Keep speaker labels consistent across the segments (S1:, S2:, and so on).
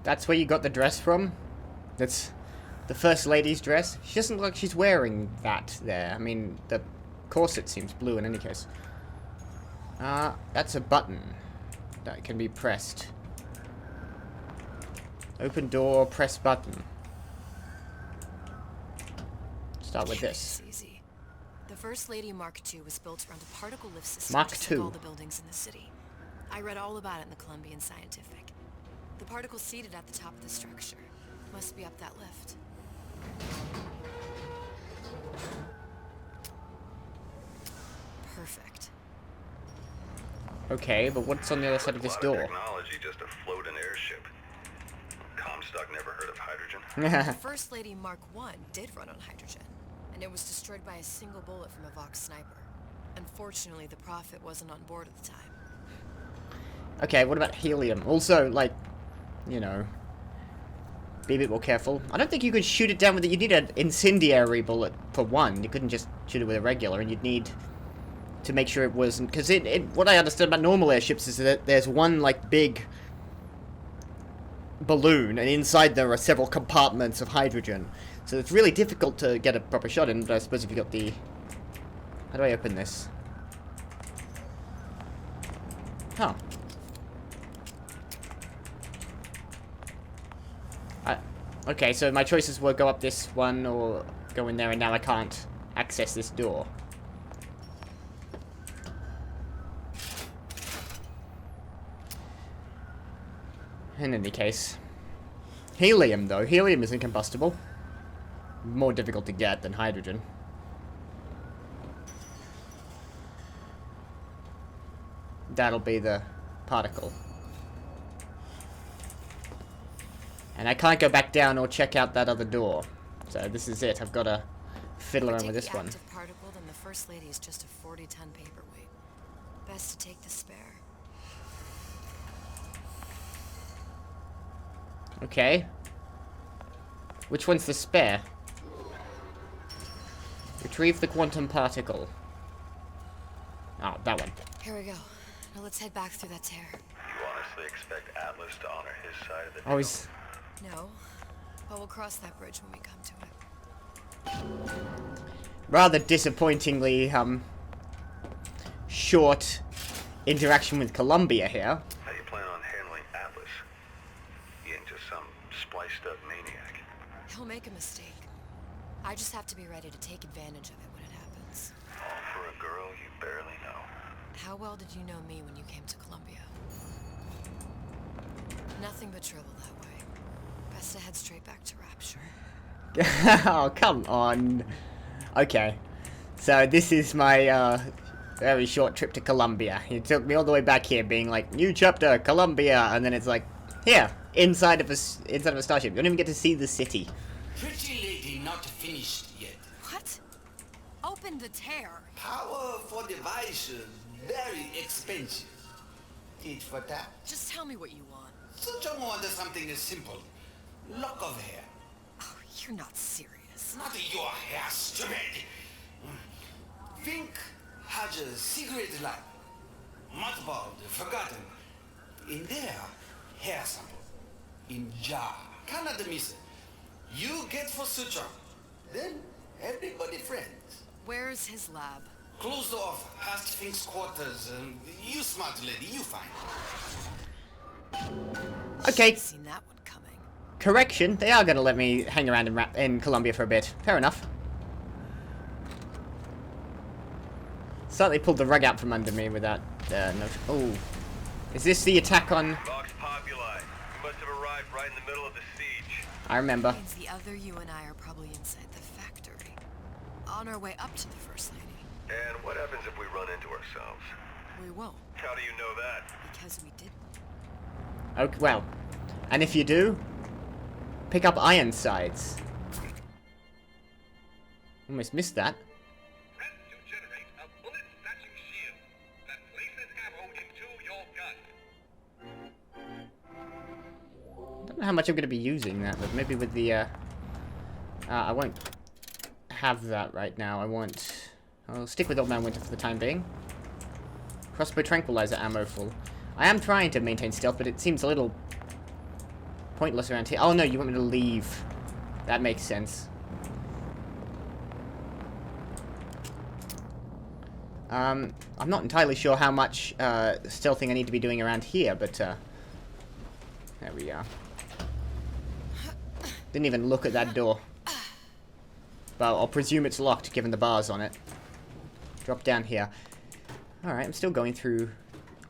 S1: That's where you got the dress from? That's the First Lady's dress? She doesn't look like she's wearing that there. I mean, the corset seems blue in any case. That's a button that can be pressed. Open door, press button. Start with this.
S2: Easy. The First Lady Mark II was built around a particle lift system
S1: Mark
S2: just
S1: II.
S2: like all the buildings in the city. I read all about it in the Colombian Scientific. The particle seated at the top of the structure. Must be up that lift. Perfect.
S1: Okay, but what's on the other side of this door?
S3: Technology just to float an airship. Comstock never heard of hydrogen.
S2: The First Lady Mark I did run on hydrogen, and it was destroyed by a single bullet from a Vox sniper. Unfortunately, the Prophet wasn't on board at the time.
S1: Okay, what about helium? Also, like, you know, be a bit more careful. I don't think you could shoot it down with it. You need an incendiary bullet for one. You couldn't just shoot it with a regular, and you'd need to make sure it wasn't... Because what I understand about normal airships is that there's one, like, big balloon, and inside there are several compartments of hydrogen. So it's really difficult to get a proper shot in, but I suppose if you got the... How do I open this? Huh. Okay, so my choices were go up this one or go in there, and now I can't access this door. In any case. Helium, though. Helium isn't combustible. More difficult to get than hydrogen. That'll be the particle. And I can't go back down or check out that other door. So this is it. I've got to fiddle around with this one.
S2: If you take the active particle, then the First Lady is just a 40-ton paperweight. Best to take the spare.
S1: Okay. Which one's the spare? Retrieve the quantum particle. Oh, that one.
S2: Here we go. Now let's head back through that tear.
S3: You honestly expect Atlas to honor his side of the
S1: Oh, he's...
S2: No, but we'll cross that bridge when we come to it.
S1: rather disappointingly, short interaction with Colombia here.
S3: How you plan on handling Atlas? He ain't just some spliced-up maniac.
S2: He'll make a mistake. I just have to be ready to take advantage of it when it happens.
S3: All for a girl you barely know.
S2: How well did you know me when you came to Colombia? Nothing but trouble that way. Best to head straight back to Rapture.
S1: Oh, come on. Okay. So this is my very short trip to Colombia. He took me all the way back here being like, new chapter, Colombia, and then it's like, here, inside of a starship. You don't even get to see the city.
S4: Pretty lady not finished yet.
S2: What? Open the tear.
S4: Power for device very expensive. Tit for tat.
S2: Just tell me what you want.
S4: Such a wonder something is simple. Lock of hair.
S2: Oh, you're not serious.
S4: Not your hair, stupid. Think has a cigarette light. Mothballed, forgotten. In there, hair sample. In jar. Cannot miss it. You get for suture. Then everybody friends.
S2: Where's his lab?
S4: Closed off, past Fink's quarters. You smart lady, you find.
S1: Okay.
S2: Seen that one coming.
S1: Correction, they are going to let me hang around in Colombia for a bit. Fair enough. Slightly pulled the rug out from under me with that note. Oh. Is this the attack on...
S3: Vox Populi. We must have arrived right in the middle of the siege.
S1: I remember.
S2: Means the other you and I are probably inside the factory. On our way up to the First Lady.
S3: And what happens if we run into ourselves?
S2: We won't,
S3: How do you know that?
S2: because we didn't.
S1: Okay, well. And if you do, pick up iron sides. Almost missed that.
S5: And to generate a bullet-snatching shield that places ammo into your gun.
S1: I don't know how much I'm going to be using that, but maybe with the, I won't have that right now. I'll stick with Old Man Winter for the time being. Crossbow tranquilizer ammo full. I am trying to maintain stealth, but it seems a little pointless around here. Oh no, you want me to leave. That makes sense. I'm not entirely sure how much stealthing I need to be doing around here, but there we are. Didn't even look at that door. Well, I'll presume it's locked given the bars on it. Drop down here. Alright, I'm still going through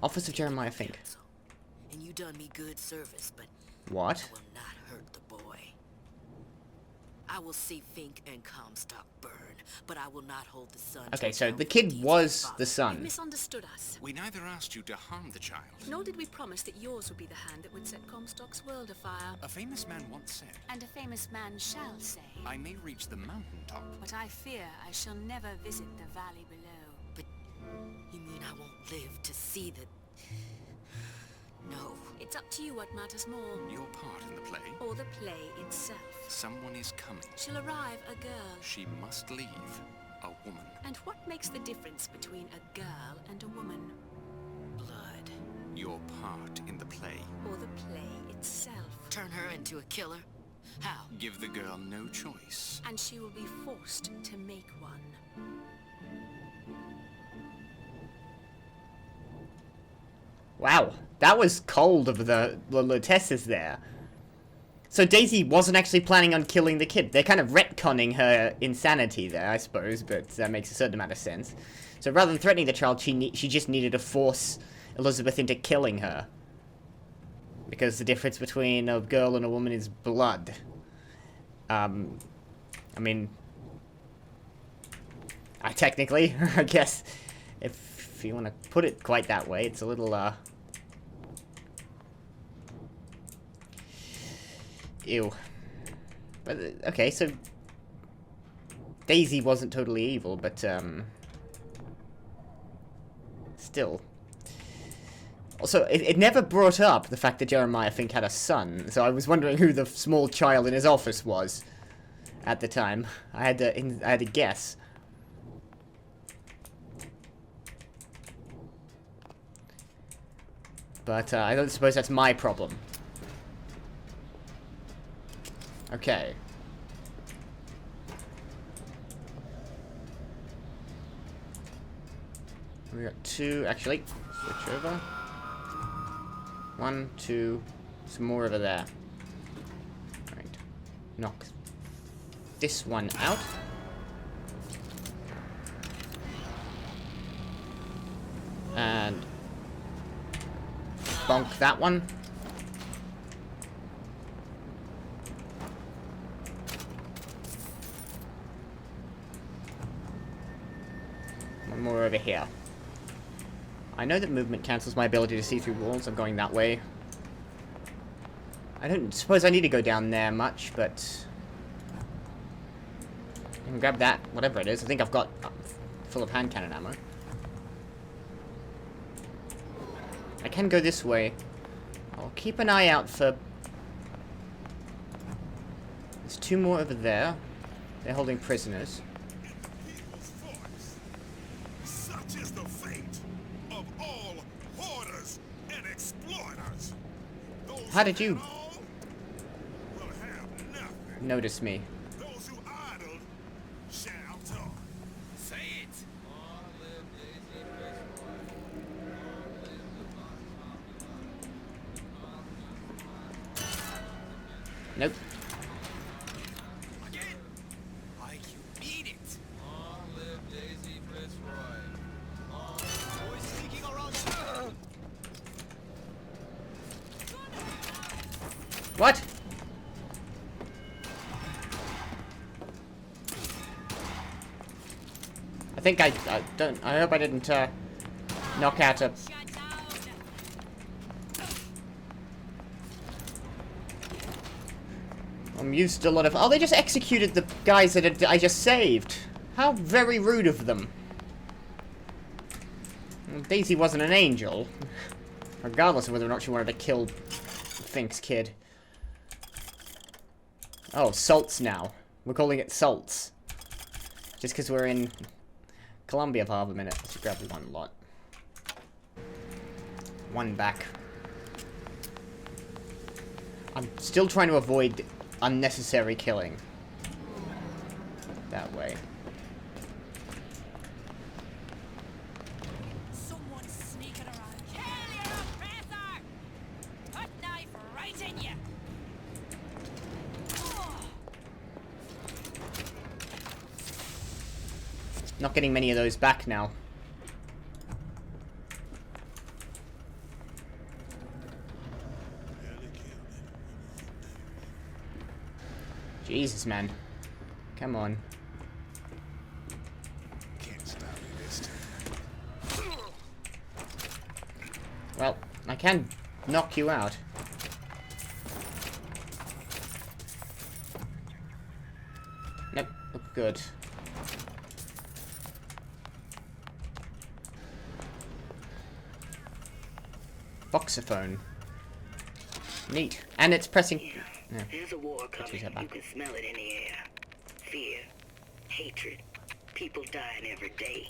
S1: Office of Jeremiah Fink.
S6: And you done me good service, but
S1: What?
S6: I will not hurt the boy. I will see Fink and Comstock burn, but I will not hold the son.
S1: Okay,
S6: to
S1: so
S6: account
S1: the
S6: for
S1: kid
S6: deeds of
S1: was
S6: father.
S1: the
S7: You
S1: son.
S7: misunderstood us.
S8: We neither asked you to harm the child.
S7: Nor did we promise that yours would be the hand that would set Comstock's world afire.
S8: A famous man once said,
S7: And a famous man shall say.
S8: I may reach the mountaintop.
S7: But I fear I shall never visit the valley below.
S6: But you mean I won't live to see the... No.
S7: It's up to you what matters more.
S8: Your part in the play.
S7: Or the play itself.
S8: Someone is coming.
S7: She'll arrive a girl.
S8: She must leave. A woman.
S7: And what makes the difference between a girl and a woman?
S6: Blood.
S8: Your part in the play.
S7: Or the play itself?
S6: Turn her into a killer? How?
S8: Give the girl no choice.
S7: And she will be forced to make one.
S1: Wow, that was cold of the Lutesses there. So Daisy wasn't actually planning on killing the kid. They're kind of retconning her insanity there, I suppose, but that makes a certain amount of sense. So rather than threatening the child, she just needed to force Elizabeth into killing her. Because the difference between a girl and a woman is blood. I mean... technically, I guess, if you want to put it quite that way, it's a little, ew. But, okay, so... Daisy wasn't totally evil, but, still. Also, it never brought up the fact that Jeremiah Fink had a son, so I was wondering who the small child in his office was at the time. I had to guess. But, I don't suppose that's my problem. Okay. We got two, actually. Switch over. 1, 2, some more over there. Right. Knock this one out. And bonk that one. One more over here. I know that movement cancels my ability to see through walls. I'm going that way. I don't suppose I need to go down there much, but... I can grab that, whatever it is. I think I've got full of hand cannon ammo. I can go this way. I'll keep an eye out for... There's two more over there. They're holding prisoners.
S5: People's voice. Such is the fate of all hoarders and exploiters. Those
S1: How did you
S5: who had all will have nothing.
S1: notice me?
S5: Those who idled shall talk.
S4: Say it.
S1: Nope.
S4: Again. Like you mean it.
S1: What? I think I don't... I hope I didn't, knock out a... I'm used to a lot of... Oh, they just executed the guys that I just saved. How very rude of them. Well, Daisy wasn't an angel. Regardless of whether or not she wanted to kill Fink's kid. Oh, salts now. We're calling it salts. Just because we're in Colombia for half a minute. Let's grab one lot. One back. I'm still trying to avoid unnecessary killing. That way.
S6: Someone's sneaking around. Kill your oppressor! Put knife right in you!
S1: Not getting many of those back now. Jesus, man. Come on.
S8: Can't stop me this time.
S1: Well, I can knock you out. Nope, look good. Voxophone. Neat. And it's pressing... No.
S9: There's a war coming.
S1: that back.
S9: You can smell it in the air. Fear, hatred, people dying every day.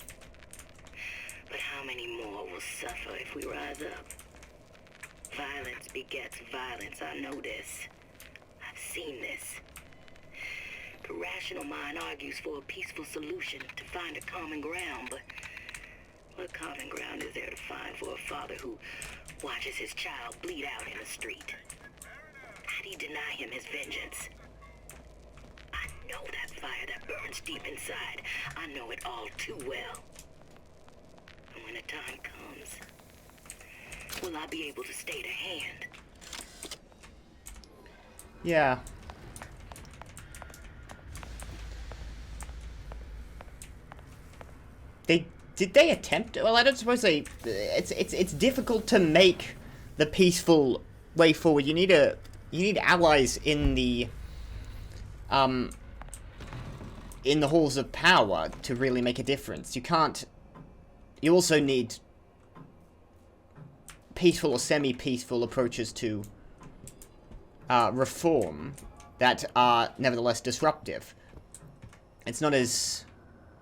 S9: But how many more will suffer if we rise up? Violence begets violence. I know this. I've seen this. The rational mind argues for a peaceful solution to find a common ground, but what common ground is there to find for a father who watches his child bleed out in the street? How'd he deny him his vengeance? I know that fire that burns deep inside. I know it all too well. And when the time comes, will I be able to stay to hand?
S1: Yeah. Did they attempt? Well, I don't suppose they. It's difficult to make the peaceful way forward. You need allies in the halls of power to really make a difference. You can't. You also need peaceful or semi-peaceful approaches to reform that are nevertheless disruptive. It's not as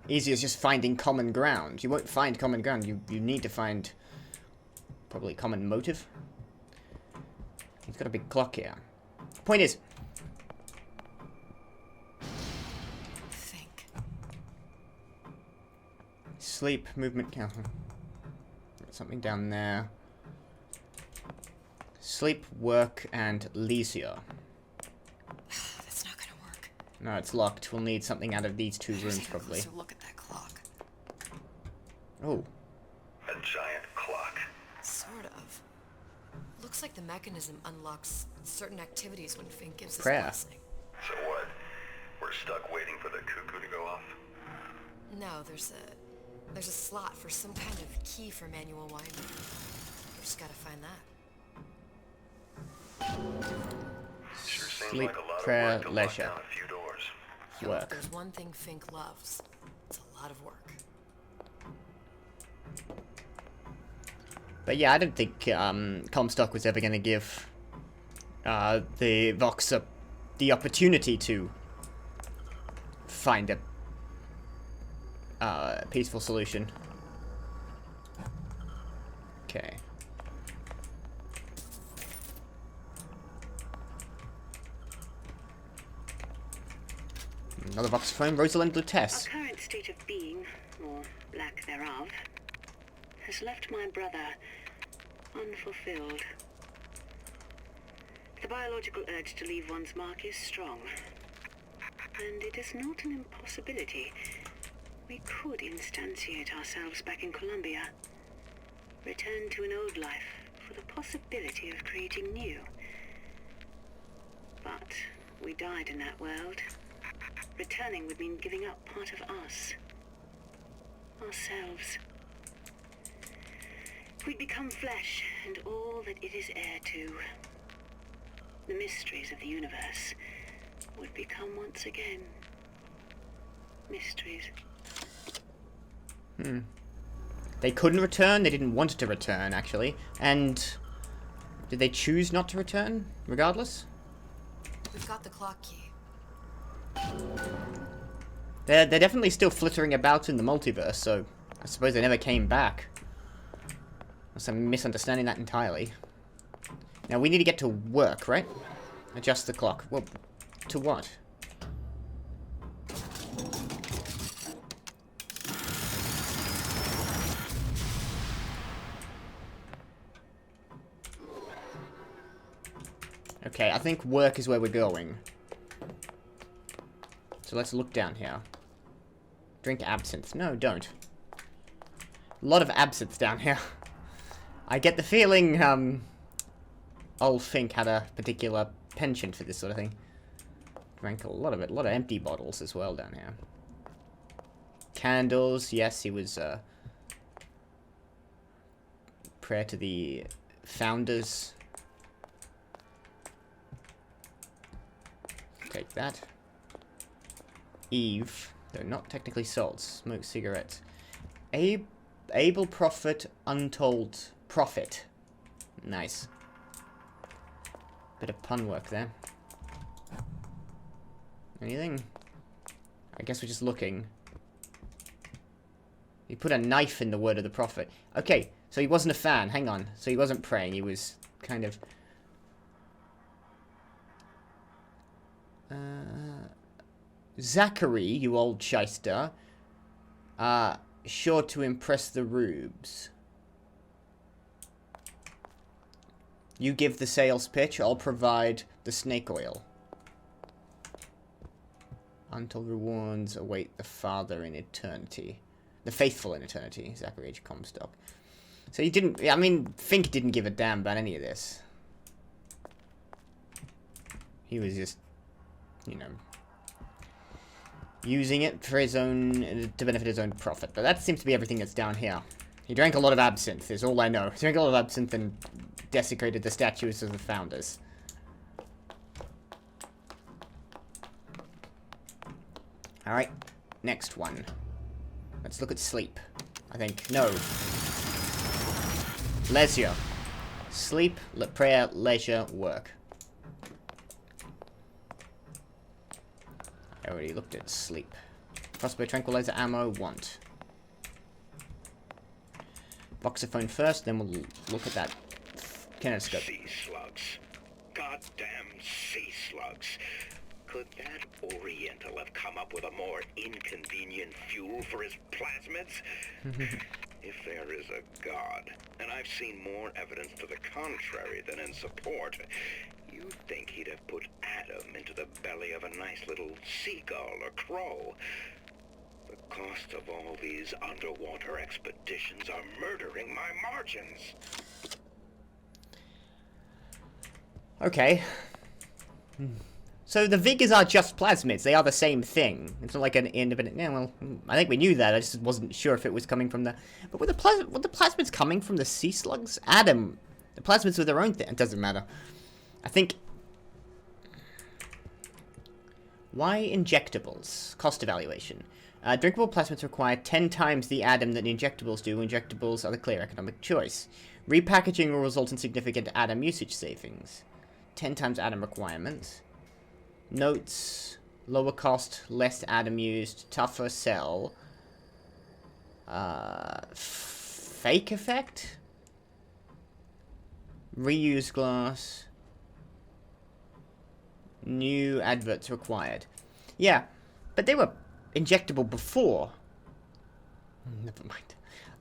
S1: easy as just finding common ground. You won't find common ground. You need to find probably common motive. He's got a big clock here. Point is,
S2: Think.
S1: sleep, movement, count. Something down there. Sleep, work, and leisure.
S2: That's not gonna work.
S1: No, it's locked. We'll need something out of these two
S2: Better
S1: rooms,
S2: take a
S1: probably.
S2: closer look at that clock.
S1: Oh,
S3: A giant clock.
S2: Sort of. Looks like the mechanism unlocks certain activities when Fink gives his
S1: Prayer.
S2: blessing.
S3: So what? We're stuck waiting for the cuckoo to go off?
S2: No, there's a slot for some kind of key for manual winding. We just gotta find that.
S3: Sure seems
S1: Sleep,
S3: like a lot
S1: prayer,
S3: of work to lock
S1: leisure.
S3: down a few doors.
S2: If
S1: work.
S2: there's one thing Fink loves, it's a lot of work.
S1: But yeah, I don't think Comstock was ever going to give the Voxer the opportunity to find a peaceful solution. Okay. Another Voxer phone, Rosalind
S9: Our
S1: Lutece.
S9: current state of being, or lack thereof, has left my brother unfulfilled. The biological urge to leave one's mark is strong, and it is not an impossibility. We could instantiate ourselves back in Colombia, return to an old life for the possibility of creating new. But we died in that world. Returning would mean giving up part of us. Ourselves. We'd become flesh and all that it is heir to. The mysteries of the universe would become once again mysteries.
S1: They couldn't return, they didn't want to return, actually. And did they choose not to return, regardless?
S2: We've got the clock key.
S1: They're definitely still flittering about in the multiverse, so I suppose they never came back. Unless I'm misunderstanding that entirely. Now, we need to get to work, right? Adjust the clock. Well, to what? Okay, I think work is where we're going. So let's look down here. Drink absinthe. No, don't. A lot of absinthe down here. I get the feeling, old Fink had a particular penchant for this sort of thing. Drank a lot of it. A lot of empty bottles as well down here. Candles. Yes, he was, prayer to the founders. Take that. Eve. They're not technically salts. Smoke cigarettes. Able profit, untold profit. Nice. Bit of pun work there. Anything? I guess we're just looking. He put a knife in the word of the prophet. Okay, so he wasn't a fan. Hang on. So he wasn't praying. He was kind of... Zachary, you old shyster. Sure to impress the rubes. You give the sales pitch, I'll provide the snake oil. Untold rewards await the father in eternity. The faithful in eternity, Zachary H. Comstock. So he didn't, I mean, Fink didn't give a damn about any of this. He was just, you know, using it for his own, to benefit his own profit. But that seems to be everything that's down here. He drank a lot of absinthe, is all I know. He drank a lot of absinthe and desecrated the statues of the founders. Alright, next one. Let's look at sleep. I think, no. Leisure. Sleep, prayer, leisure, work. I already looked at sleep. Crossbow, tranquilizer, ammo, want. Voxophone first, then we'll look at that kinetoscope.
S3: Sea slugs. Goddamn sea slugs. Could that Oriental have come up with a more inconvenient fuel for his plasmids? If there is a God, and I've seen more evidence to the contrary than in support, you'd think he'd have put Adam into the belly of a nice little seagull or crow. The cost of all these underwater expeditions are murdering my margins.
S1: Okay. So the Vigors are just plasmids. They are the same thing. It's not like an independent... Yeah, well, I think we knew that. I just wasn't sure if it was coming from the... But were the plasmids coming from the sea slugs? Adam. The plasmids were their own thing. It doesn't matter. I think... Why injectables? Cost evaluation. Drinkable plasmids require 10 times the Adam that injectables do. Injectables are the clear economic choice. Repackaging will result in significant Adam usage savings. 10 times Adam requirements. Notes, lower cost, less Adam used, tougher sell. Fake effect? Reuse glass. New adverts required. Yeah, but they were injectable before. Never mind.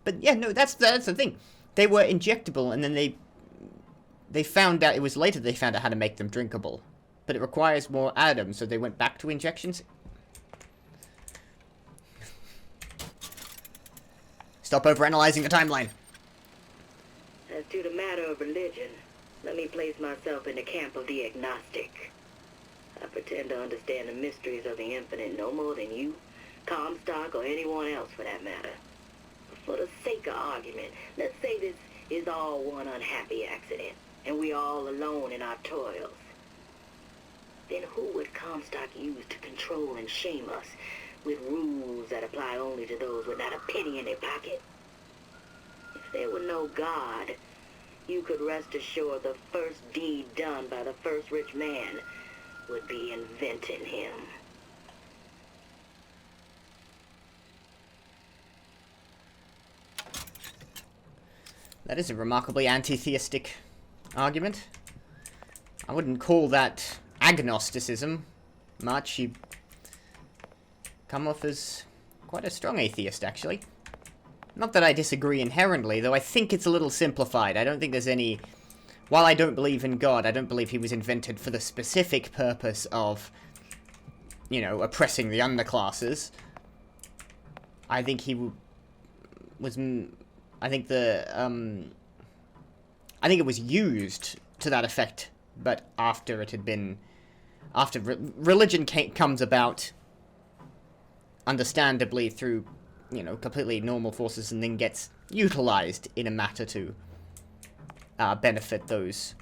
S1: But yeah, no, that's the thing. They were injectable, and then they found out, it was later they found out how to make them drinkable. But it requires more Adam, so they went back to injections. Stop overanalyzing the timeline.
S9: As to the matter of religion, let me place myself in the camp of the agnostic. I pretend to understand the mysteries of the infinite no more than you, Comstock, or anyone else for that matter. But for the sake of argument, let's say this is all one unhappy accident, and we are all alone in our toils. Then who would Comstock use to control and shame us with rules that apply only to those with not a penny in their pocket? If there were no God, you could rest assured the first deed done by the first rich man would be inventing him.
S1: That is a remarkably anti-theistic argument. I wouldn't call that agnosticism much. You come off as quite a strong atheist, actually. Not that I disagree inherently, though I think it's a little simplified. I don't think there's any... While I don't believe in God, I don't believe he was invented for the specific purpose of, you know, oppressing the underclasses. I think he was... I think it was used to that effect, but after it had been... After religion comes about, understandably through, you know, completely normal forces, and then gets utilized in a matter to benefit those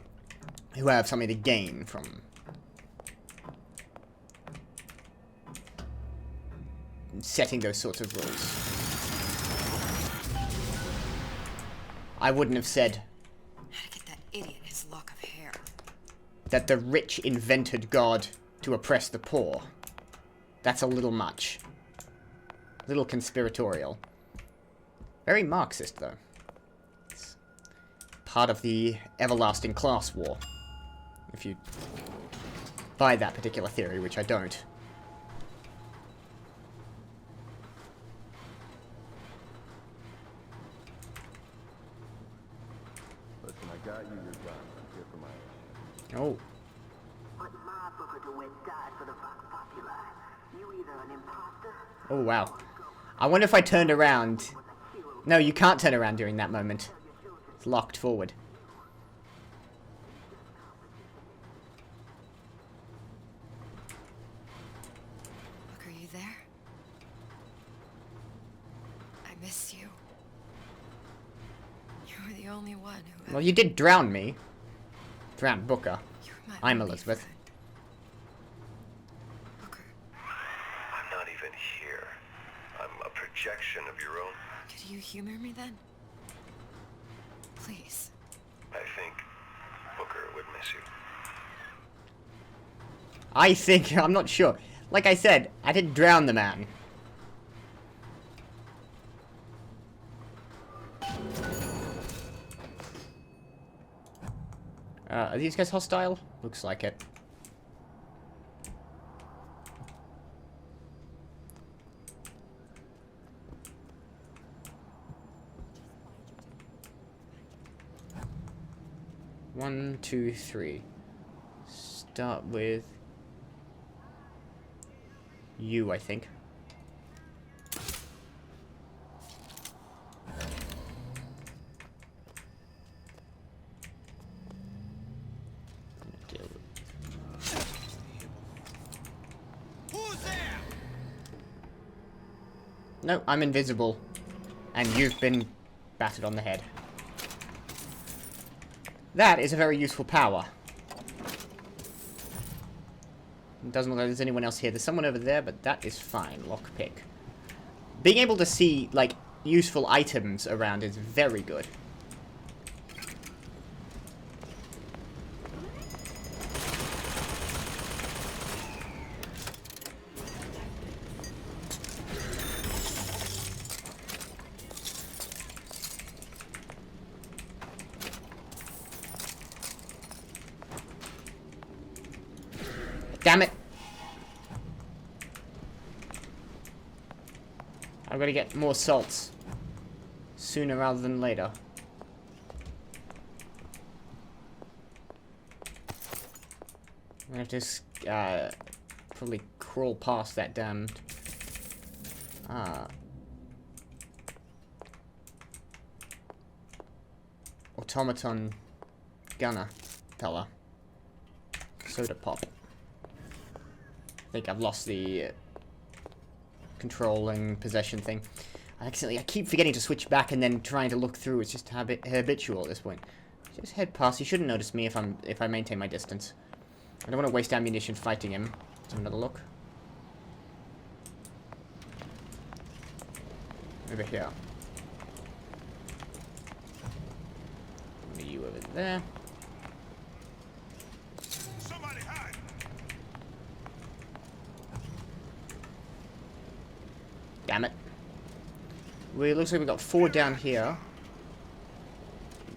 S1: who have something to gain from setting those sorts of rules. I wouldn't have said
S2: How to get that idiot his lock of hair.
S1: that the rich invented God to oppress the poor. That's a little much. A little conspiratorial. Very Marxist, though. It's part of the everlasting class war. If you buy that particular theory, which I don't.
S10: Listen, I got you your gun. I'm here for my...
S1: Oh.
S9: But my Booker DeWitt died for the Vox Populi. You either an imposter...
S1: Oh, wow. I wonder if I turned around... No, you can't turn around during that moment. It's locked forward.
S2: Look, are you there? I miss you. You were the only one who...
S1: Well, you did drown me. Drown Booker.
S2: You were my
S1: I'm
S2: only
S1: Elizabeth.
S2: friend. Booker,
S10: I'm not even here. I'm a projection of your own.
S2: could you humor me then? Please.
S10: I think Booker would miss you.
S1: I think... I'm not sure. Like I said, I didn't drown the man. Are these guys hostile? Looks like it. One, two, three. Start with you, I think. No, I'm invisible. And you've been battered on the head. That is a very useful power. It doesn't look like there's anyone else here. There's someone over there, but that is fine. Lockpick. Being able to see, like, useful items around is very good. Damn it! I've got to get more salts. Sooner rather than later. I'm gonna have to probably crawl past that damned automaton gunner fella. Soda pop. I think I've lost the controlling possession thing. I keep forgetting to switch back and then trying to look through. It's just habitual at this point. Just head past. He shouldn't notice me if I maintain my distance. I don't want to waste ammunition fighting him. Let's have another look. Over here. You over there.
S8: Somebody hide!
S1: Damn it. Well, it looks like we got 4 down here.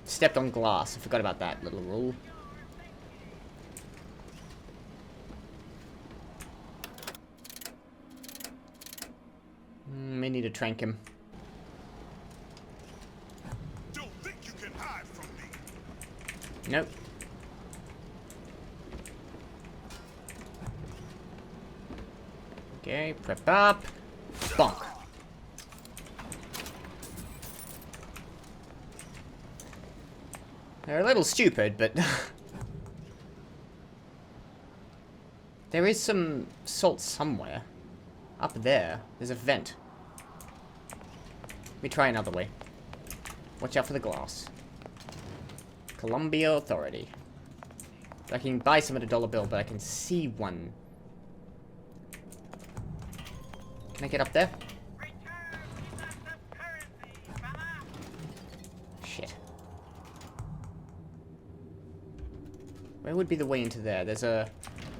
S1: Stepped on glass. I forgot about that little rule. Need to trank him.
S8: Don't think you can hide from me.
S1: Nope. Okay, prep up. Bonk. They're a little stupid, but... there is some salt somewhere. Up there. There's a vent. Let me try another way. Watch out for the glass. Colombia Authority. I can buy some at $1 bill, but I can see one. Can I get up there? Shit. Where would be the way into there? There's a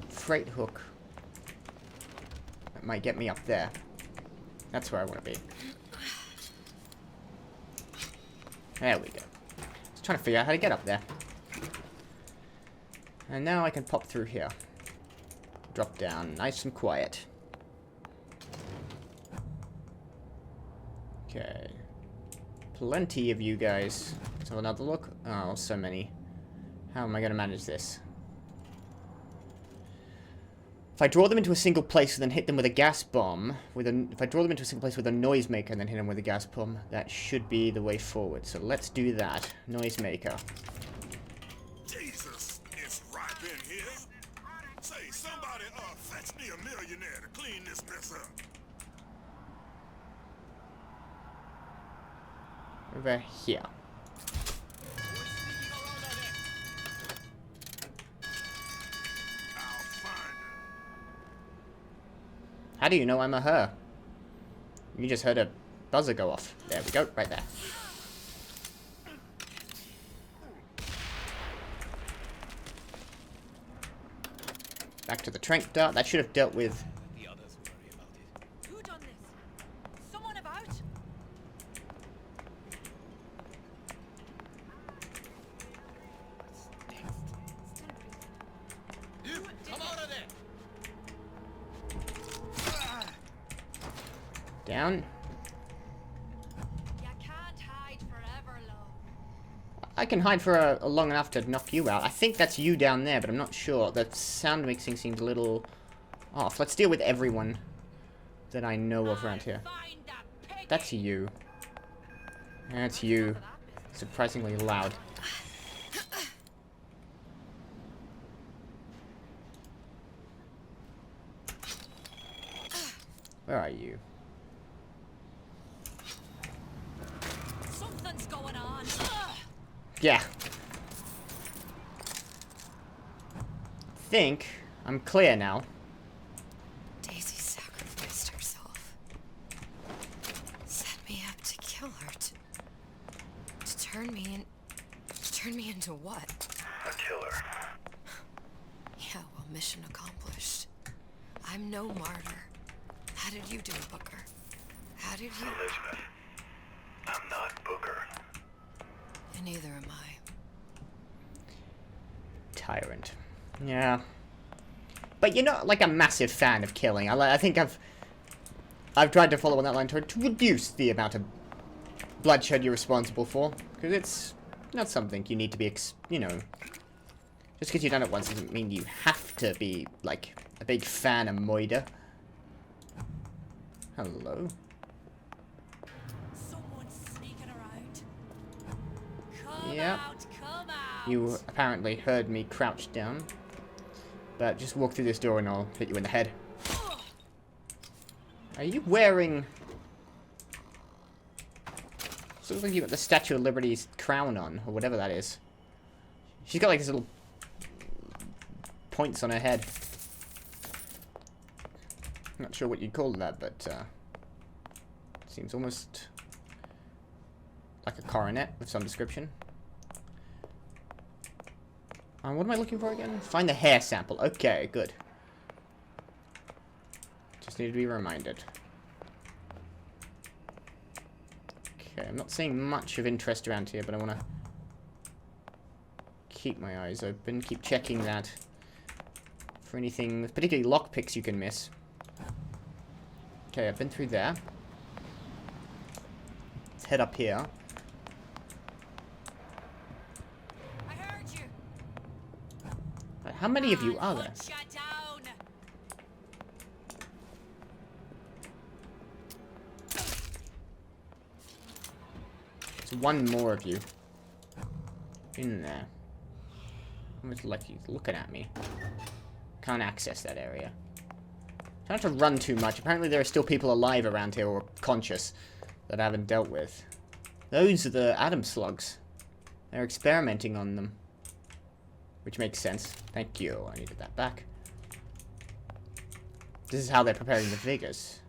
S1: freight hook. That might get me up there. That's where I want to be. There we go. Just trying to figure out how to get up there. And now I can pop through here. Drop down, nice and quiet. Okay. Plenty of you guys. Let's have another look. Oh, so many. How am I going to manage this? If I draw them into a single place and then hit them with a gas bomb, if I draw them into a single place with a noisemaker and then hit them with a gas bomb, that should be the way forward. So let's do that. Noisemaker.
S8: Jesus, it's right in here. Say, somebody fetch me a millionaire to clean this mess up.
S1: Over here.
S8: I'll find her.
S1: How do you know I'm a her? You just heard a buzzer go off. There we go, right there. Back to the trank dart. That should have dealt with...
S5: The others worry about it.
S2: Who done this? Someone about?
S5: You, come out of there!
S1: Down.
S2: You can't hide forever, love.
S1: I can hide for a long enough to knock you out. I think that's you down there, but I'm not sure. The sound mixing seems a little off. Let's deal with everyone that I know of around here. That's you. That's you. Surprisingly loud. Where are you?
S2: Something's going on.
S1: Yeah. Think I'm clear now.
S2: Daisy sacrificed herself. Set me up to kill her. To turn me into what?
S10: A killer.
S2: Yeah, well, mission accomplished. I'm no martyr. How did you do it, Booker? How did you...
S10: Elizabeth, I'm not Booker.
S2: And neither am I.
S1: Tyrant. Yeah. But you're not, like, a massive fan of killing. I think I've tried to follow on that line to reduce the amount of bloodshed you're responsible for. Because it's not something you need to be, you know... Just because you've done it once doesn't mean you have to be, like, a big fan of Moida. Hello?
S2: Someone's sneaking around. Come
S1: Yep.
S2: out, come out.
S1: You apparently heard me crouched down. But just walk through this door and I'll hit you in the head. Are you wearing... Looks like you got the Statue of Liberty's crown on, or whatever that is. She's got like these little points on her head. I'm not sure what you'd call that, but seems almost like a coronet of some description. What am I looking for again? Find the hair sample. Okay, good. Just need to be reminded. Okay, I'm not seeing much of interest around here, but I want to keep my eyes open, keep checking that for anything, particularly lockpicks you can miss. Okay, I've been through there. Let's head up here.
S6: I heard you.
S1: How many of you are there?
S6: Shut down.
S1: There's one more of you. In there. Almost like he's looking at me. Can't access that area. Try not to run too much. Apparently there are still people alive around here, or conscious, that I haven't dealt with. Those are the atom slugs. They're experimenting on them. Which makes sense. Thank you. I needed that back. This is how they're preparing the Vigors.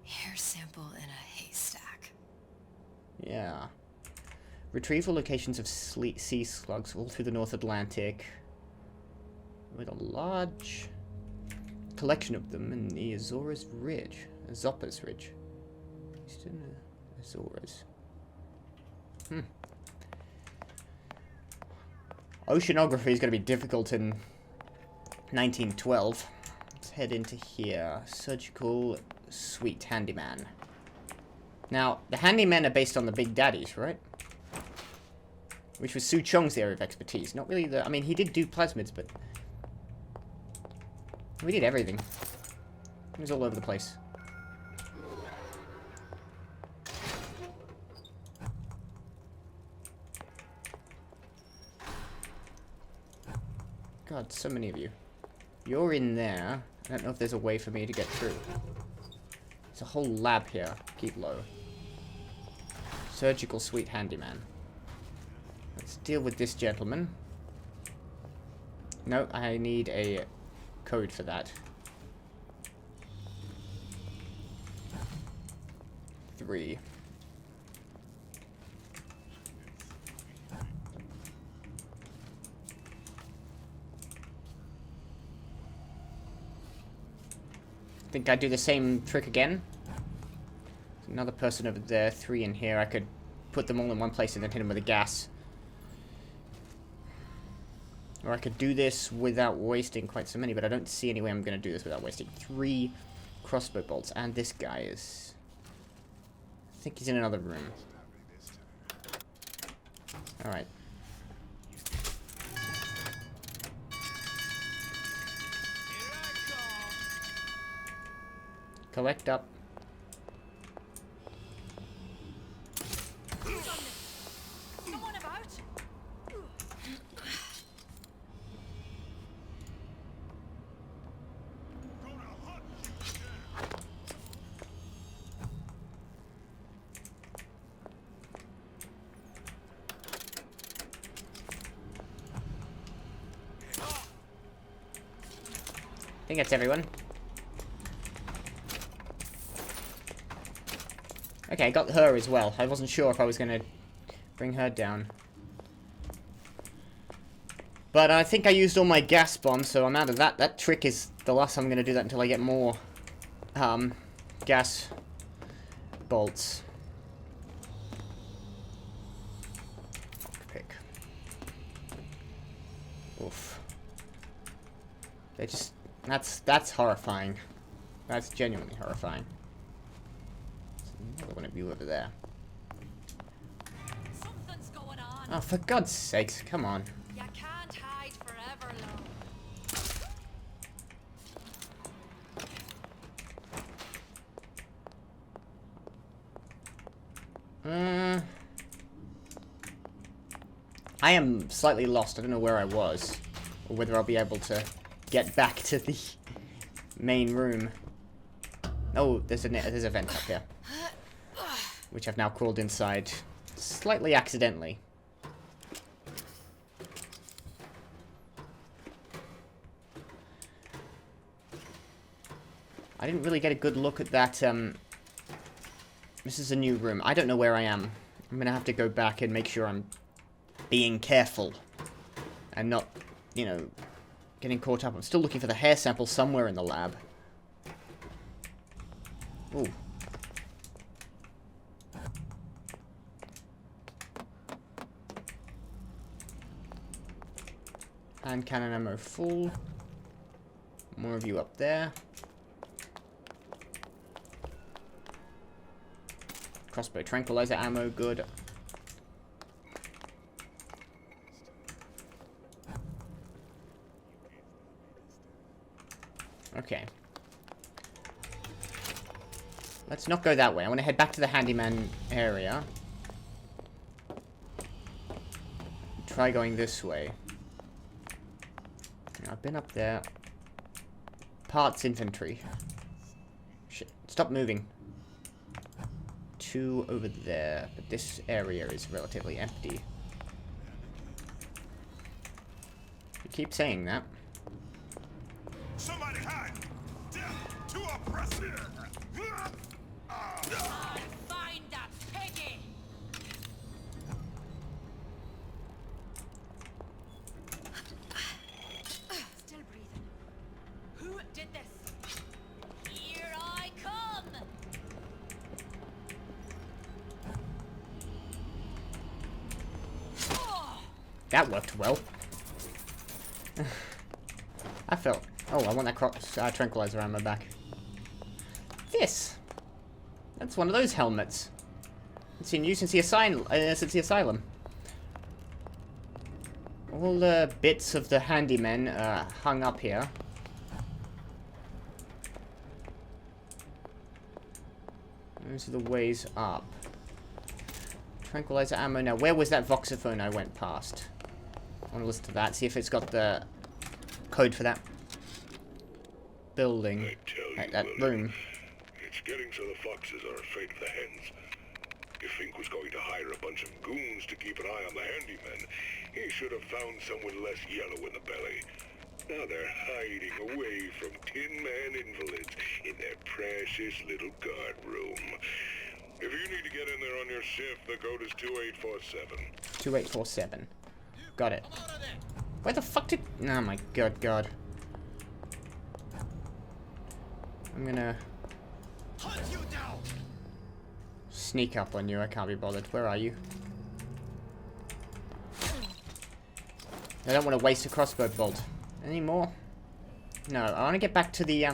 S2: Hair sample in a haystack.
S1: Yeah. Retrieval locations of sea slugs all through the North Atlantic. With a large collection of them in the Azores Ridge. Azores Ridge. Eastern Azores. Oceanography is going to be difficult in 1912. Let's head into here. Surgical Suite Handyman. Now, the handymen are based on the Big Daddies, right? Which was Su Chong's area of expertise. Not really the... I mean, he did do plasmids, but... we did everything. It was all over the place. God, so many of you. You're in there. I don't know if there's a way for me to get through. There's a whole lab here. Keep low. Surgical Suite Handyman. Let's deal with this gentleman. No, I need a code for that. 3. Think I'd do the same trick again. There's another person over there, 3 in here. I could put them all in one place and then hit them with a gas. Or I could do this without wasting quite so many, but I don't see any way I'm going to do this without wasting 3 crossbow bolts. And this guy is... I think he's in another room. Alright. Collect up.
S6: Someone about?
S1: I think that's everyone. Okay, I got her as well. I wasn't sure if I was going to bring her down. But I think I used all my gas bombs, so I'm out of that. That trick is the last time I'm going to do that until I get more gas bolts. Pick. Oof. They just... That's horrifying. That's genuinely horrifying. Another one of you over there.
S6: Something's going on.
S1: Oh, for God's sakes, come on.
S6: You can't hide forever, love.
S1: I am slightly lost. I don't know where I was. Or whether I'll be able to get back to the main room. Oh, there's a vent up here. Which I've now crawled inside. Slightly accidentally. I didn't really get a good look at that, This is a new room. I don't know where I am. I'm gonna have to go back and make sure I'm being careful. And not, you know, getting caught up. I'm still looking for the hair sample somewhere in the lab. Ooh. Hand cannon ammo full. More of you up there. crossbow tranquilizer ammo, good. Okay. Let's not go that way. I want to head back to the handyman area. Try going this way. I've been up there. Parts inventory. Shit. Stop moving. 2 over there. But this area is relatively empty. You keep saying that.
S8: Somebody hide! Death to oppressor!
S6: Find that piggy!
S7: Still breathing.
S6: Who did this? Here I come!
S1: That worked well. I felt... Oh, I want that tranquilizer ammo back. This! That's one of those helmets. It's in use since the asylum. All the bits of the handymen hung up here. Those are the ways up. Tranquilizer ammo. Now, where was that voxophone I went past? I want to listen to that, see if it's got the code for that building. That room.
S8: It's getting so the foxes are afraid of the hens. If Fink was going to hire a bunch of goons to keep an eye on the handymen, he should have found someone less yellow in the belly. Now they're hiding away from Tin Man invalids in their precious little guard room. If you need to get in there on your shift, the code is 2847.
S1: 2847. Got it. Where the fuck did... Oh my god. I'm gonna...
S8: Hunt you down!
S1: Sneak up on you, I can't be bothered. Where are you? I don't want to waste a crossbow bolt. Any more? No, I want to get back to the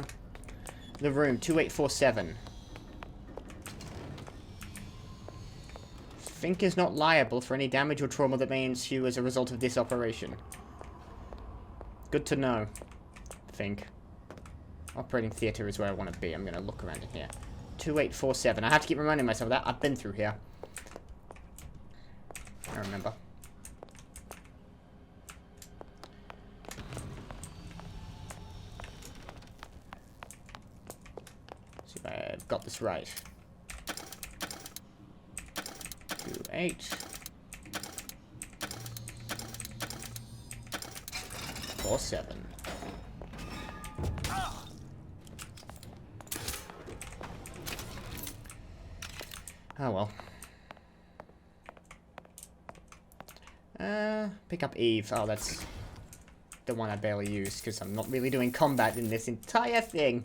S1: room, 2847. Fink is not liable for any damage or trauma that may ensue as a result of this operation. Good to know, Fink. Operating theatre is where I want to be. I'm going to look around in here. 2847. I have to keep reminding myself of that. I've been through here. I remember. See if I've got this right. 28. 47. Oh well. Pick up Eve. Oh, that's the one I barely used because I'm not really doing combat in this entire thing.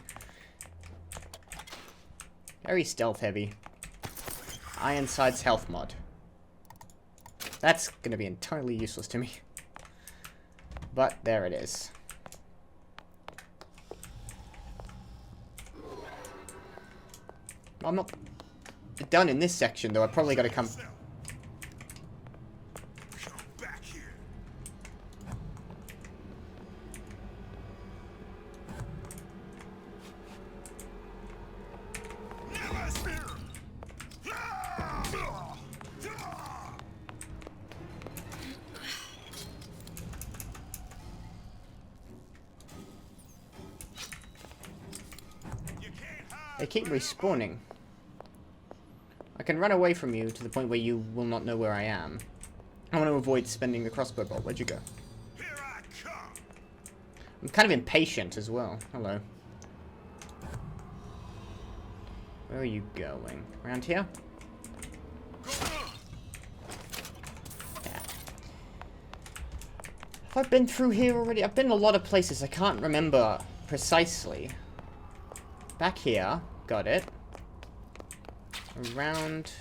S1: Very stealth heavy. Ironside's health mod. That's going to be entirely useless to me. But there it is. I'm not done in this section, though. I probably got to come...
S8: Back here. Never spear.
S1: They keep respawning. I can run away from you to the point where you will not know where I am. I want to avoid spending the crossbow bolt. Where'd you go?
S8: Here I come.
S1: I'm kind of impatient as well. Hello. Where are you going? Around here? Yeah. Have I been through here already? I've been a lot of places. I can't remember precisely. Back here. Got it. Around.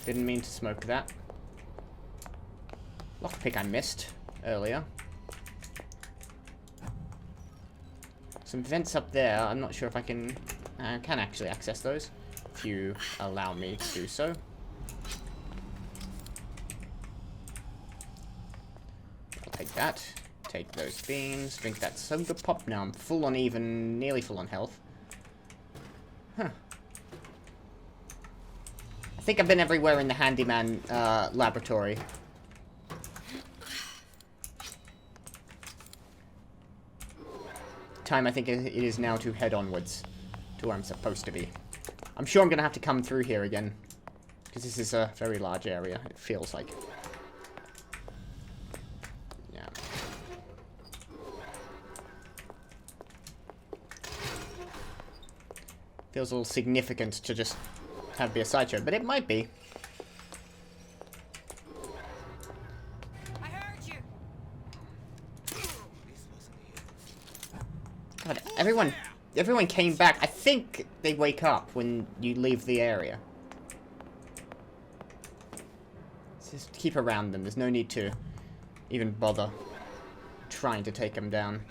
S1: Didn't mean to smoke that. Lockpick I missed earlier. Some vents up there. I'm not sure if I can actually access those. if you allow me to do so. I'll take that. Take those beans. Drink that soda pop. Now I'm full on even, nearly full on health. Huh. I think I've been everywhere in the handyman laboratory. Time I think it is now to head onwards to where I'm supposed to be. I'm sure I'm gonna have to come through here again, because this is a very large area, it feels like. Yeah. Feels a little significant to just have it be a sideshow, but it might be.
S2: I heard you.
S1: God, everyone came back. I think they wake up when you leave the area. Just keep around them. There's no need to even bother trying to take them down.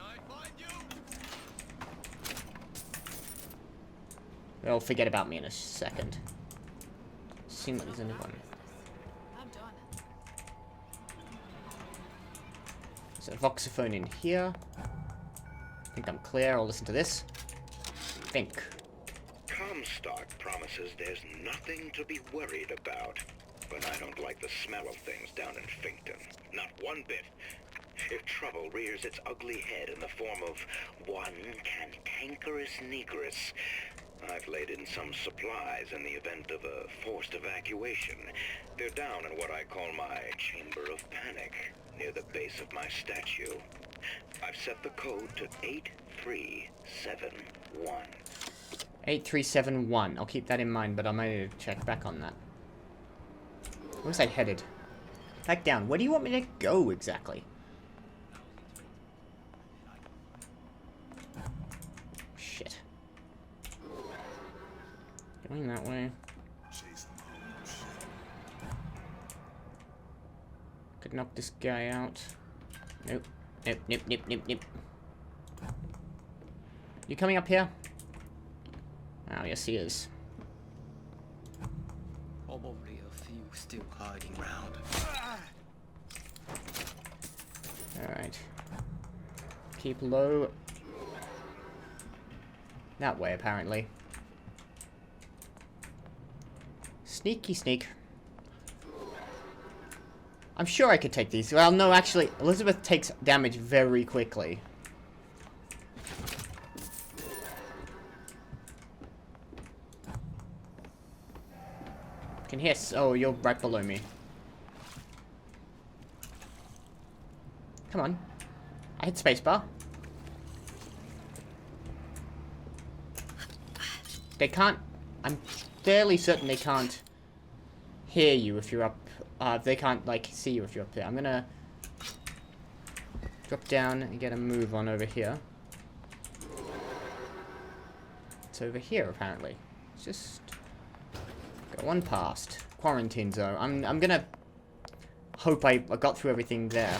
S1: They'll forget about me in a second. Seems like there's anyone.
S7: I'm done.
S1: There's a voxophone in here. I think I'm clear. I'll listen to this. Think.
S3: Comstock promises there's nothing to be worried about. But I don't like the smell of things down in Finkton. Not one bit. If trouble rears its ugly head in the form of one cantankerous negress, I've laid in some supplies in the event of a forced evacuation. They're down in what I call my chamber of panic, near the base of my statue. I've set the code to 8371.
S1: 8371. I'll keep that in mind, but I might need to check back on that. Where was I headed? Back down. Where do you want me to go exactly? Shit. Going that way. Could knock this guy out. Nope. Nope, nope, nope, nope, nope. You coming up here? Oh, yes he is.
S11: Probably a few still hiding round.
S1: Alright. Keep low. That way, apparently. Sneaky sneak. I'm sure I could take these. Well, no, actually, Elizabeth takes damage very quickly. Can hear. Oh, you're right below me. Come on. I hit spacebar. They can't. I'm fairly certain they can't hear you if you're up. They can't, like, see you if you're up there. I'm gonna drop down and get a move on over here. It's over here, apparently. It's just go on past. Quarantine zone. I'm gonna hope I got through everything there.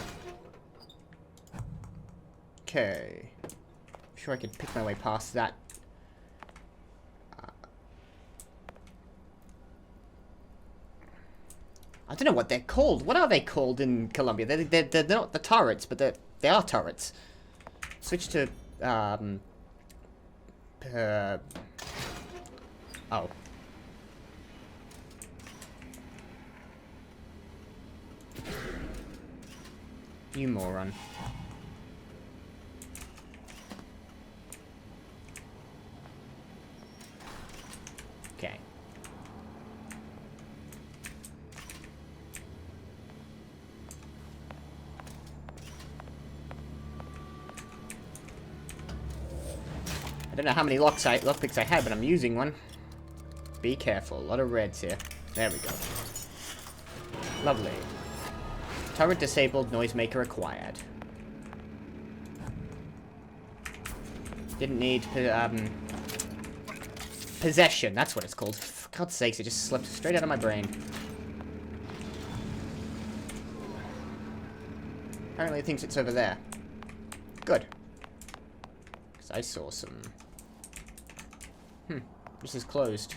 S1: Okay. I'm sure I could pick my way past that. I don't know what they're called. What are they called in Colombia? They're not the turrets, but they are turrets. Switch to oh. You moron. Okay. I don't know how many lockpicks I had, but I'm using one. Be careful. A lot of reds here. There we go. Lovely. Turret disabled, noisemaker acquired. Didn't need possession. That's what it's called. For God's sakes, it just slipped straight out of my brain. Apparently it thinks it's over there. Good. Because I saw some... This is closed.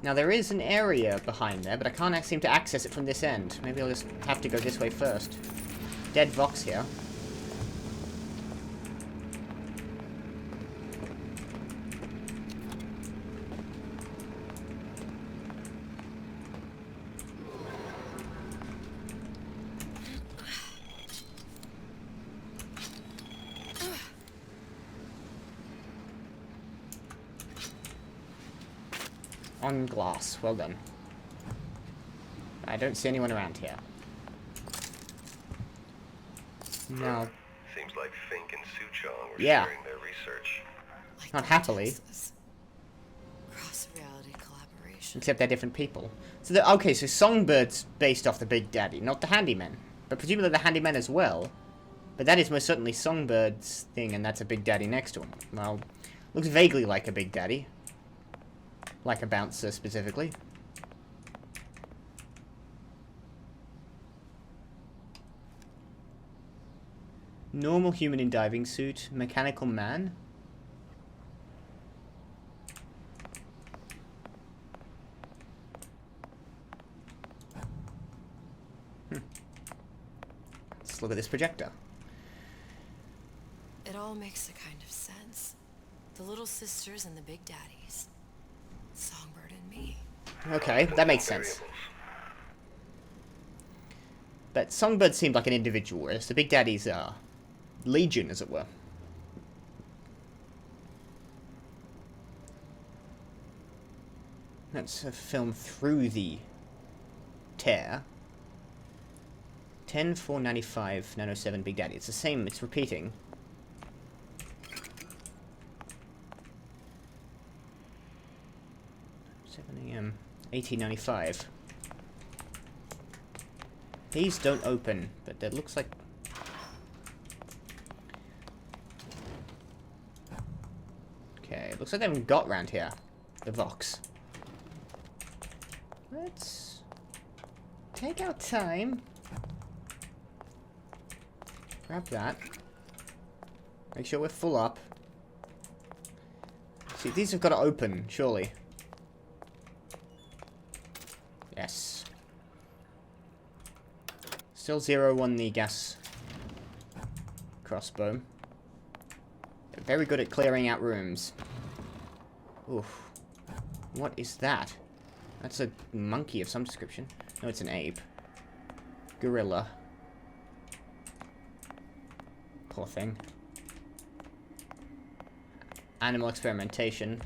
S1: Now, there is an area behind there, but I can't seem to access it from this end. Maybe I'll just have to go this way first. Dead Vox here. On glass. Well done. I don't see anyone around here. No.
S10: Seems like Fink and Suchong were
S1: Yeah.
S10: sharing their research.
S2: Like
S1: Not happily.
S2: Cross-reality collaboration.
S1: Except they're different people. So, okay, so Songbird's based off the Big Daddy, not the Handyman. But presumably the Handyman as well. But that is most certainly Songbird's thing, and that's a Big Daddy next to him. Well, looks vaguely like a Big Daddy. Like a bouncer, specifically. Normal human in diving suit. Mechanical man. Let's look at this projector.
S2: It all makes a kind of sense. The little sisters and the big daddies. Songbird and me.
S1: Okay, that makes sense. But Songbird seemed like an individual, whereas the Big Daddy's legion, as it were. Let's film through the tear. 10, 495, 907, Big Daddy. It's the same, it's repeating. AM 1895. These don't open, but that looks like... Okay, it looks like they haven't got round here. The Vox. Let's take our time. Grab that. Make sure we're full up. See, these have got to open, surely. Yes. Still 0 on the gas crossbow. They're very good at clearing out rooms. Oof. What is that? That's a monkey of some description. No, it's an ape. Gorilla. Poor thing. Animal experimentation.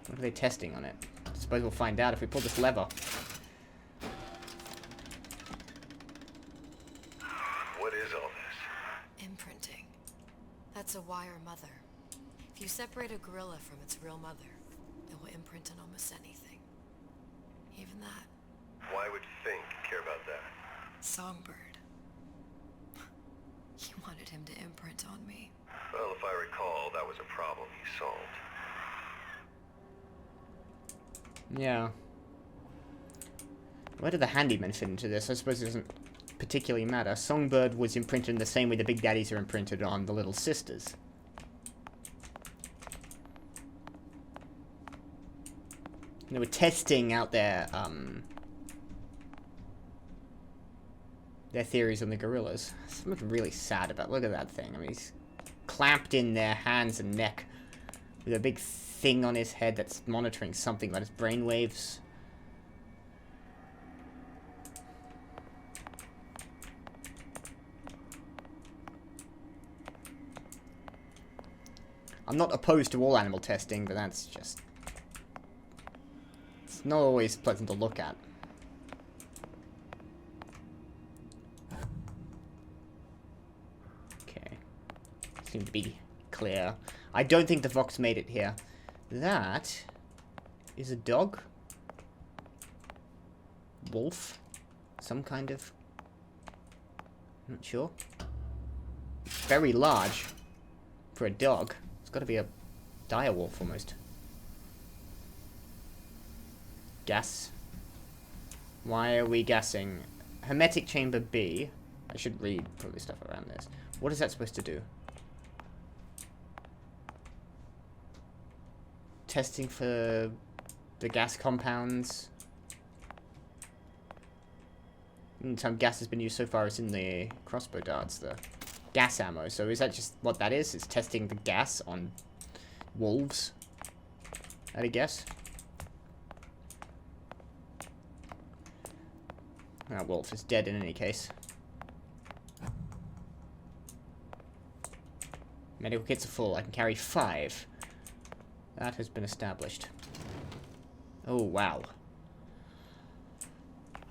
S1: What are they testing on it? I suppose we'll find out if we pull this lever.
S10: What is all this?
S2: Imprinting. That's a wire mother. If you separate a gorilla from its real mother, it will imprint on almost anything. Even that.
S10: Why would Fink care about that?
S2: Songbird. He wanted him to imprint on me.
S10: Well, if I recall, that was a problem he solved.
S1: Yeah. Where did the handyman fit into this? I suppose it doesn't particularly matter. Songbird was imprinted in the same way the Big Daddies are imprinted on the Little Sisters. They were testing out their theories on the gorillas. Something really sad about. Look at that thing. I mean, he's clamped in their hands and neck with a big thing on his head that's monitoring something about his brainwaves. I'm not opposed to all animal testing, but that's just... it's not always pleasant to look at. Okay. Seem to be clear. I don't think the Vox made it here. That is a dog. Wolf. Some kind of... not sure. Very large for a dog. It's got to be a dire wolf almost. Gas. Why are we gassing? Hermetic chamber B. I should read probably stuff around this. What is that supposed to do? testing for the gas compounds. The time gas has been used so far is in the crossbow darts, the gas ammo. So is that just what that is? It's testing the gas on wolves, I'd guess. Wolf is dead in any case. Medical kits are full. I can carry 5. That has been established. Oh, wow.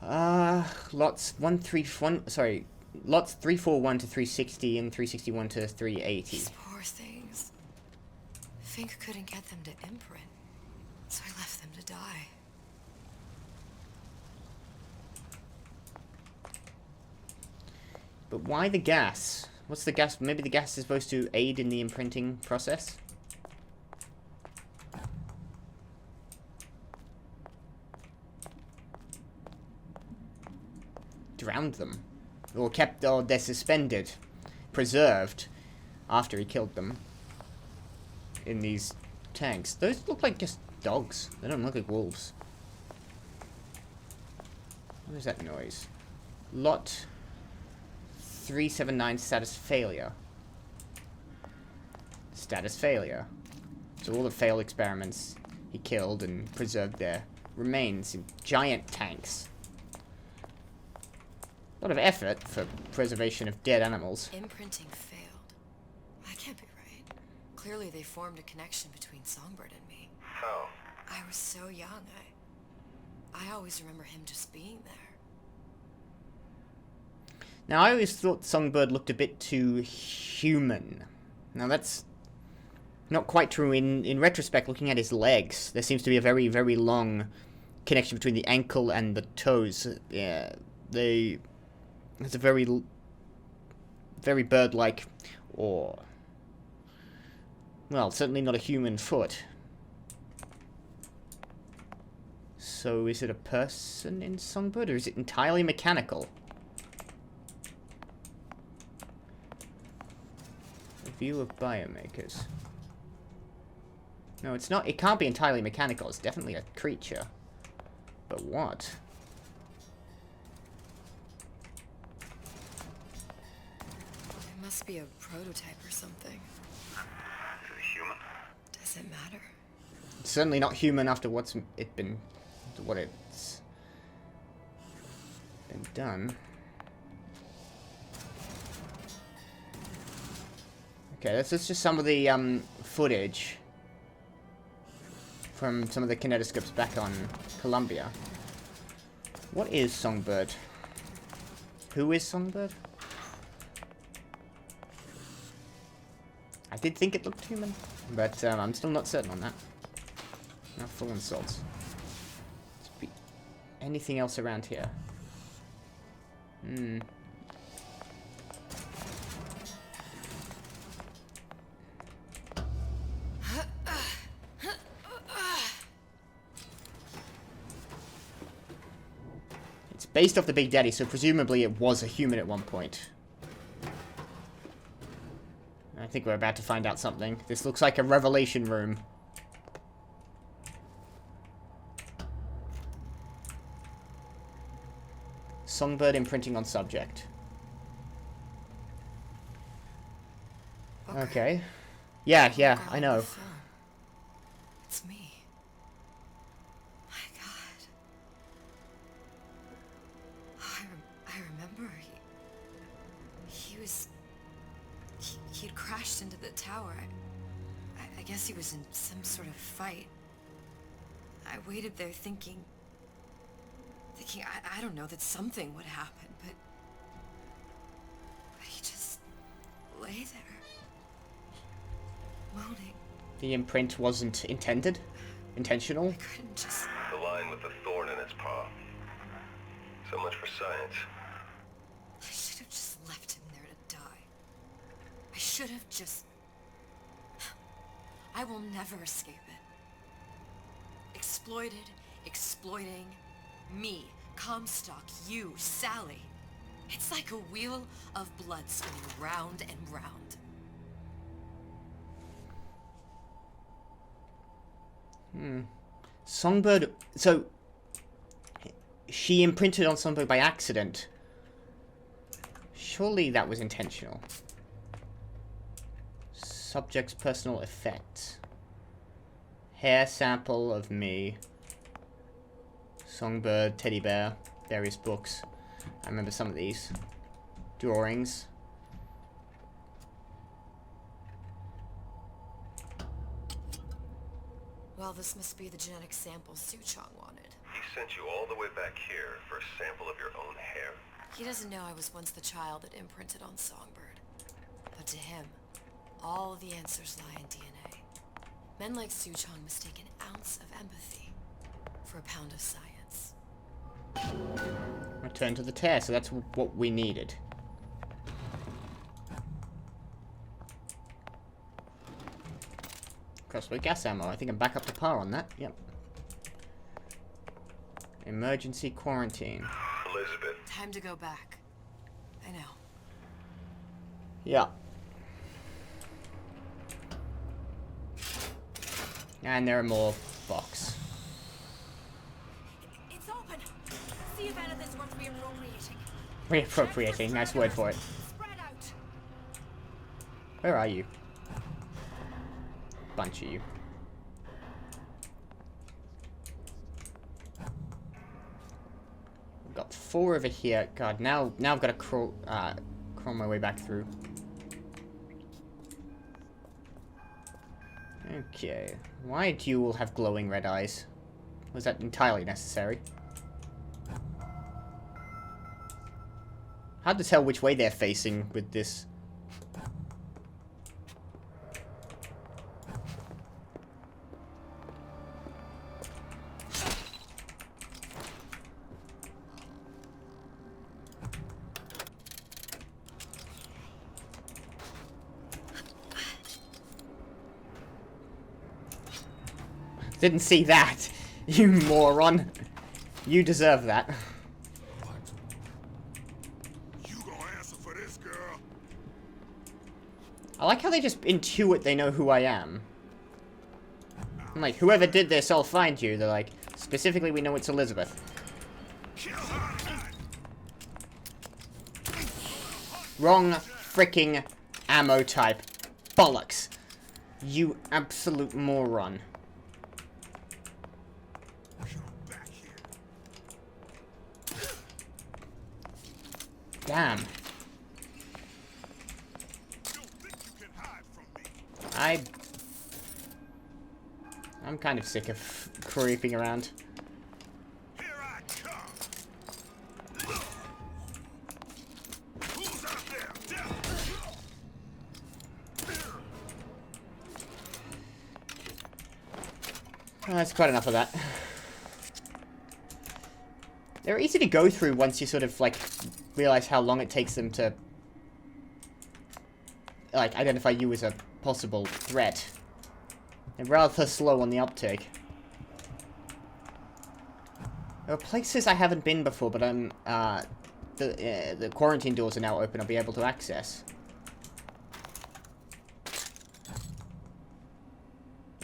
S1: Lots 341 to 360 and 361 to 380.
S2: These poor things. Fink couldn't get them to imprint, so I left them to die.
S1: But why the gas? What's the gas? Maybe the gas is supposed to aid in the imprinting process? Drowned them. Or they're suspended, preserved, after he killed them. In these tanks. Those look like just dogs. They don't look like wolves. What is that noise? Lot 379 status failure. Status failure. So all the failed experiments he killed and preserved their remains in giant tanks. A lot of effort for preservation of dead animals.
S2: Imprinting failed. That can't be right. Clearly they formed a connection between Songbird and me.
S10: How?
S2: I was so young, I always remember him just being there.
S1: Now, I always thought Songbird looked a bit too human. Now, that's not quite true. In retrospect, looking at his legs, there seems to be a very, very long connection between the ankle and the toes. Yeah, it's a very bird-like, or, well, certainly not a human foot. So, is it a person in Songbird, or is it entirely mechanical? View of biomakers. No, it's not. It can't be entirely mechanical. It's definitely a creature. But what?
S2: It must be a prototype or something.
S10: Is it human?
S2: Does it matter?
S1: It's certainly not human after what it's been done. Okay, this is just some of the footage from some of the kinetoscopes back on Colombia. What is Songbird? Who is Songbird? I did think it looked human, but I'm still not certain on that. Now full insults. Anything else around here? It's based off the Big Daddy, so presumably it was a human at one point. I think we're about to find out something. This looks like a revelation room. Songbird imprinting on subject. Okay. Yeah, I know.
S2: It's me. My God. I remember he'd crashed into the tower. I guess he was in some sort of fight. I waited there thinking I don't know, that something would happen, but he just lay there, moaning.
S1: The imprint wasn't intentional?
S2: I couldn't just...
S10: The line with the thorn in its paw. So much for science.
S2: I should have just left him there to die. I should have just... I will never escape it. Exploiting... Me, Comstock, you, Sally. It's like a wheel of blood spinning round and round.
S1: Songbird... So... She imprinted on Songbird by accident. Surely that was intentional. Subject's personal effects. Hair sample of me. Songbird, teddy bear, various books. I remember some of these. Drawings.
S2: Well, this must be the genetic sample Suchong wanted.
S10: He sent you all the way back here for a sample of your own hair?
S2: He doesn't know I was once the child that imprinted on Songbird. But to him, all the answers lie in DNA. Men like Suchong mistake an ounce of empathy for a pound of science.
S1: Return to the tear, so that's what we needed. Crossbow gas ammo. I think I'm back up to par on that. Yep. Emergency quarantine.
S10: Elizabeth.
S2: Time to go back. I know.
S1: Yeah. And there are more box.
S2: It's open. See if any of this worth reappropriating.
S1: Reappropriating. Nice word for it.
S2: Spread out.
S1: Where are you? Bunch of you. We've got 4 over here. God, now I've got to crawl my way back through. Okay. Why do you all have glowing red eyes? Was that entirely necessary? Hard to tell which way they're facing with this. Didn't see that, you moron. You deserve that.
S8: What? You gonna answer for this, girl?
S1: I like how they just intuit they know who I am. I'm like, whoever did this, I'll find you. They're like, specifically, we know it's Elizabeth. Wrong fricking ammo type. Bollocks. You absolute moron. Damn. I'm kind of sick of creeping around.
S8: Here I come. Who's out there?
S1: Oh, that's quite enough of that. They're easy to go through once you sort of, like, realize how long it takes them to, like, identify you as a possible threat. They're rather slow on the uptake. There are places I haven't been before, but the quarantine doors are now open. I'll be able to access.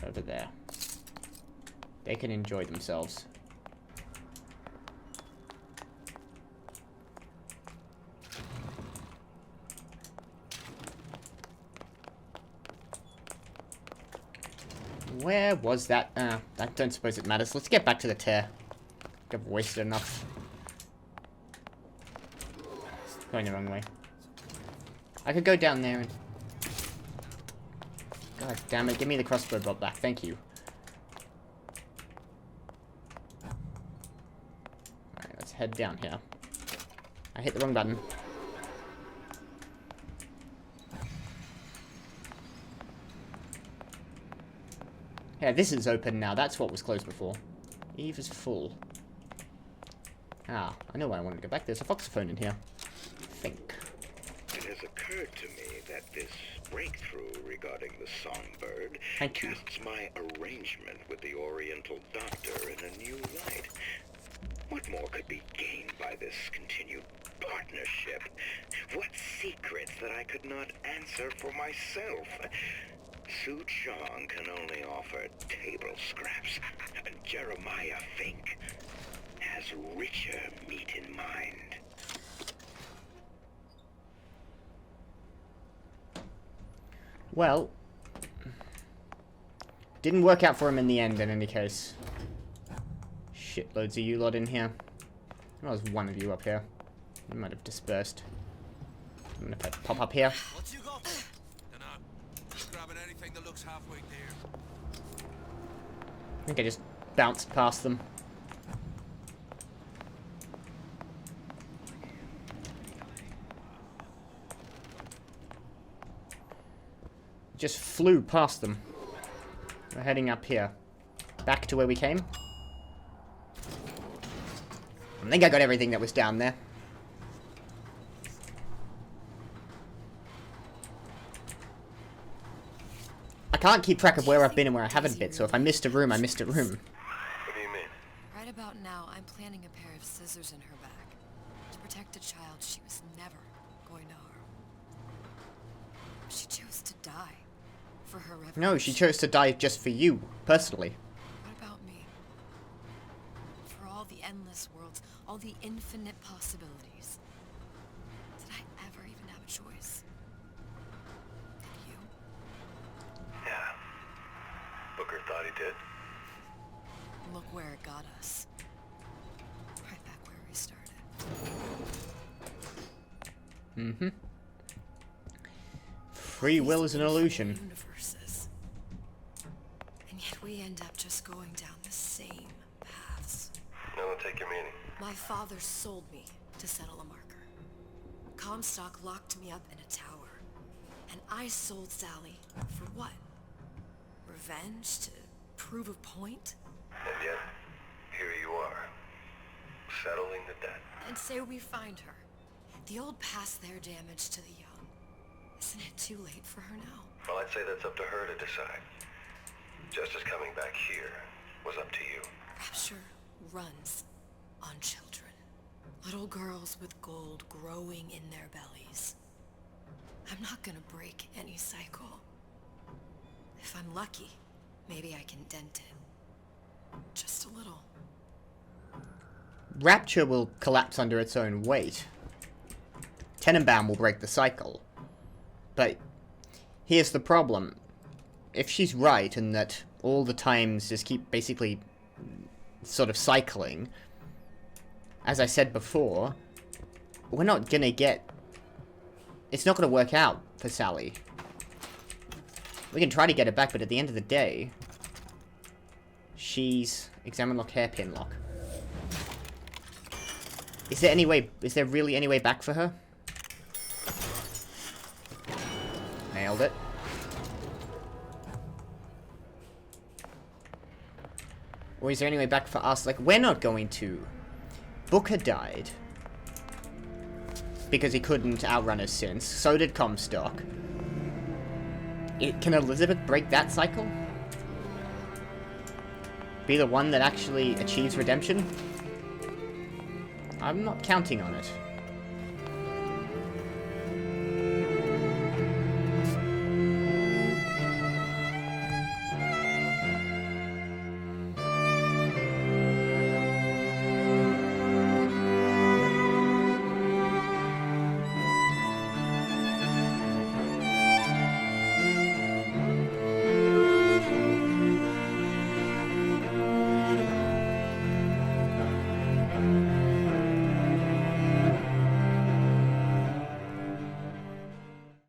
S1: Over there. They can enjoy themselves. Where was that? I don't suppose it matters. Let's get back to the tear. I've wasted enough. Going the wrong way. I could go down there and... God damn it, give me the crossbow bolt back. Thank you. Alright, let's head down here. I hit the wrong button. Yeah, this is open now. That's what was closed before. Eve is full. Ah, I know why I wanted to go back. There's a voxophone in here. I think.
S3: It has occurred to me that this breakthrough regarding the songbird
S1: Thank you.
S3: casts my arrangement with the Oriental Doctor in a new light. What more could be gained by this continued partnership? What secrets that I could not answer for myself? Suchong can only offer table scraps, and Jeremiah Fink has richer meat in mind.
S1: Well, didn't work out for him in the end, in any case. Shitloads of you lot in here. Well, there's one of you up here. You might have dispersed. I'm gonna pop up here.
S5: What you got? Dunno. Just grabbing anything that looks halfway there.
S1: I think I just bounced past them. Just flew past them. We're heading up here. Back to where we came. I think I got everything that was down there. I can't keep track of where I've been and where I haven't been, so if I missed a room, I missed a room.
S10: What do you mean?
S2: Right about now, I'm planting a pair of scissors in her back to protect a child she was never going to harm. She chose to die for her revolution.
S1: No, she chose to die just for you, personally.
S2: What about me? For all the endless worlds, all the infinite possibilities. Did I ever even have a choice? Did you?
S10: Yeah. Booker thought he did.
S2: Look where it got us. Right back where we started.
S1: Mm-hmm. Free will is an illusion.
S2: Universes. And yet we end up just going down the same paths.
S10: No, take your meaning.
S2: My father sold me to settle a marker. Comstock locked me up in a tower. And I sold Sally for what? Revenge? To prove a point?
S10: And yet, here you are, settling the debt.
S2: And say we find her. The old past their damage to the young. Isn't it too late for her now?
S10: Well, I'd say that's up to her to decide. Justice coming back here was up to you.
S2: Rapture runs on children. Little girls with gold growing in their bellies. I'm not gonna break any cycle. If I'm lucky, maybe I can dent it. Just a little.
S1: Rapture will collapse under its own weight. Tenenbaum will break the cycle. But here's the problem. If she's right in that all the times just keep basically sort of cycling, as I said before, we're not gonna get... It's not gonna work out for Sally. We can try to get it back, but at the end of the day, she's... Examine lock, hairpin lock. Is there any way... Is there really any way back for her? Nailed it. Or is there any way back for us? Like, we're not going to. Booker died. Because he couldn't outrun his sins. So did Comstock. Can Elizabeth break that cycle? Be the one that actually achieves redemption? I'm not counting on it.